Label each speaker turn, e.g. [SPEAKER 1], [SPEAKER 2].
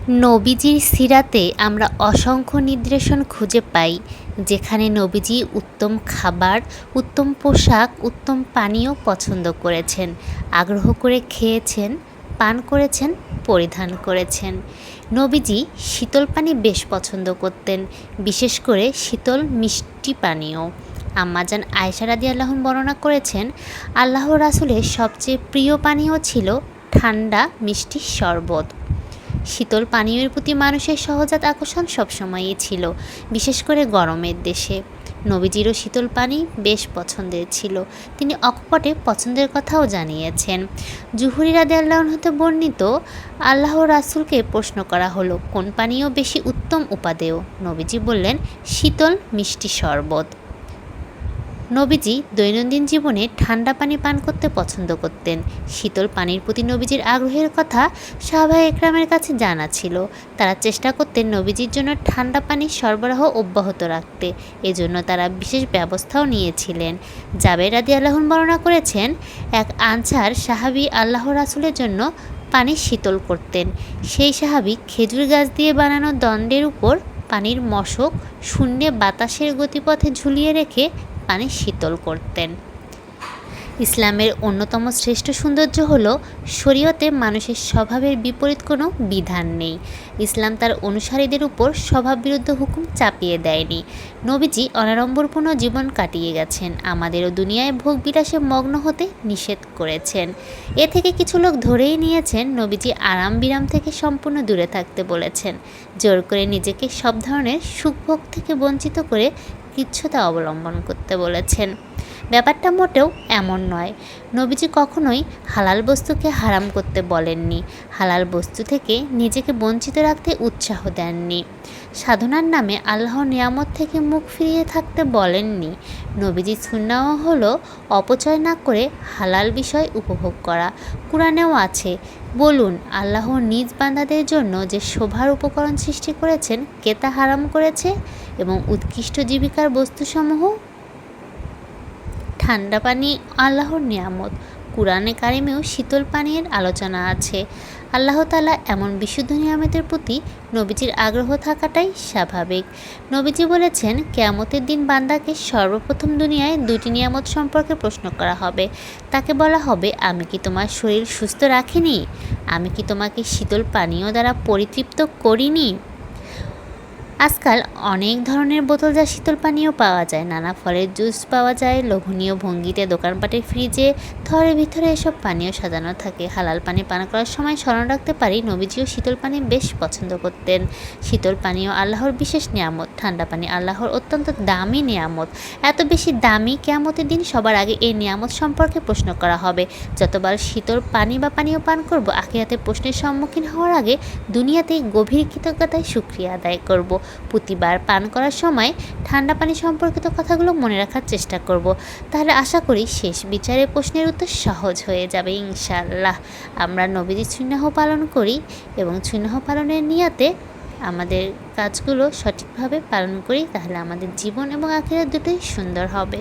[SPEAKER 1] নবীজির সিরাতে আমরা অসংখ্য নিদর্শন খুঁজে পাই, যেখানে নবীজি উত্তম খাবার, উত্তম পোশাক, উত্তম পানীয় পছন্দ করেছেন, আগ্রহ করে খেয়েছেন, পান করেছেন, পরিধান করেছেন। নবীজি শীতল পানি বেশ পছন্দ করতেন, বিশেষ করে শীতল মিষ্টি পানীয়। আম্মাজান আয়েশা রাদিয়াল্লাহু আনহা বর্ণনা করেছেন, আল্লাহর রাসূলের সবচেয়ে প্রিয় পানীয় ছিল ঠান্ডা মিষ্টি শরবত। শীতল পানীয়ের প্রতি মানুষের সহজাত আকর্ষণ সবসময়ই ছিল, বিশেষ করে গরমের দেশে। নবীজিরও শীতল পানি বেশ পছন্দের ছিল। তিনি অকপটে পছন্দের কথাও জানিয়েছেন। জুহরি রাদিয়াল্লাহু আনহু হতে বর্ণিত, আল্লাহর রাসূলকে প্রশ্ন করা হলো, কোন পানীয় বেশি উত্তম উপাদেয়? নবীজি বললেন, শীতল মিষ্টি শরবত। নবীজি দৈনন্দিন জীবনে ঠান্ডা পানি পান করতে পছন্দ করতেন। শীতল পানির প্রতি নবীজির আগ্রহের কথা সাহাবায়ে একরামের কাছে জানা ছিল। তারা চেষ্টা করতেন নবীজির জন্য ঠান্ডা পানির সরবরাহ অব্যাহত রাখতে। এজন্য তারা বিশেষ ব্যবস্থাও নিয়েছিলেন। জাবের রাদিয়াল্লাহু আনহু বর্ণনা করেছেন, এক আনসার সাহাবী আল্লাহর রাসূলের জন্য পানি শীতল করতেন। সেই সাহাবী খেজুর গাছ দিয়ে বানানো দণ্ডের উপর পানির মশক শূন্যে বাতাসের গতিপথে ঝুলিয়ে রেখে পানি শীতল করতেন। ইসলামের অন্যতম শ্রেষ্ঠ সৌন্দর্য হল, শরীয়তে মানুষের স্বভাবের বিপরীত কোনো বিধান নেই। ইসলাম তার অনুসারীদের উপর স্বভাববিরুদ্ধ হুকুম চাপিয়ে দেয়নি। নবীজি অনাড়ম্বরপূর্ণ জীবন কাটিয়ে গেছেন, আমাদেরও দুনিয়ায় ভোগ বিলাসে মগ্ন হতে নিষেধ করেছেন। এ থেকে কিছু লোক ধরেই নিয়েছেন নবীজি আরাম বিরাম থেকে সম্পূর্ণ দূরে থাকতে বলেছেন, জোর করে নিজেকে সব ধরনের সুখভোগ থেকে বঞ্চিত করে কৃচ্ছতা অবলম্বন করতে বলেছেন। ব্যাপারটা মোটেও এমন নয়। নবীজি কখনোই হালাল বস্তুকে হারাম করতে বলেননি, হালাল বস্তু থেকে নিজেকে বঞ্চিত রাখতে উৎসাহ দেননি। সাধনার নামে আল্লাহর নিয়ামত থেকে মুখ ফিরিয়ে থাকতে বলেননি। নবীজির সুন্নাহ হলো অপচয় না করে হালাল বিষয় উপভোগ করা। কুরআনেও আছে, বলুন আল্লাহ নিজ বান্দাদের জন্য যে শোভার উপকরণ সৃষ্টি করেছেন কে তা হারাম করেছে, এবং উৎকৃষ্ট জীবিকার বস্তুসমূহ ঠান্ডা পানি আল্লাহর নিয়ামত। কুরআনে কারিমেও শীতল পানির আলোচনা আছে। আল্লাহ তাআলা এমন বিশুদ্ধ নিয়ামতের প্রতি নবীজির আগ্রহ থাকাটাই স্বাভাবিক। নবীজি বলেছেন, কিয়ামতের দিন বান্দাকে সর্বপ্রথম দুনিয়ায় দুটি নিয়ামত সম্পর্কে প্রশ্ন করা হবে। তাকে বলা হবে, আমি কি তোমার শরীর সুস্থ রাখিনি? আমি কি তোমাকে শীতল পানীয় দ্বারা পরিতৃপ্ত করিনি? আজকাল অনেক ধরনের বোতলজাত শীতল পানীয় পাওয়া যায়, নানা ফলের জুস পাওয়া যায়, লোভনীয় ভঙ্গিতে দোকানপাটের ফ্রিজে থরের ভিতরে এসব পানীয় সাজানো থাকে। হালাল পানি পান করার সময় স্মরণ রাখতে পারি, নবীজিও শীতল পানি বেশ পছন্দ করতেন। শীতল পানীয় আল্লাহর বিশেষ নিয়ামত, ঠান্ডা পানি আল্লাহর অত্যন্ত দামি নিয়ামত। এত বেশি দামি, কিয়ামতের দিন সবার আগে এই নিয়ামত সম্পর্কে প্রশ্ন করা হবে। যতবার শীতল পানি বা পানীয় পান করব, আখিরাতে প্রশ্নের সম্মুখীন হওয়ার আগে দুনিয়াতেই গভীর কৃতজ্ঞতায় শুকরিয়া আদায় করব। প্রতিবার পান করার সময় ঠান্ডা পানি সম্পর্কিত কথাগুলো মনে রাখার চেষ্টা করব। তাহলে আশা করি শেষ বিচারে প্রশ্নের উত্তর সহজ হয়ে যাবে ইনশাআল্লাহ। আমরা নবীজির সুন্নাহ পালন করি এবং সুন্নাহ পালনের নিয়াতে আমাদের কাজগুলো সঠিকভাবে পালন করি, তাহলে আমাদের জীবন এবং আখিরাত দুটোই সুন্দর হবে।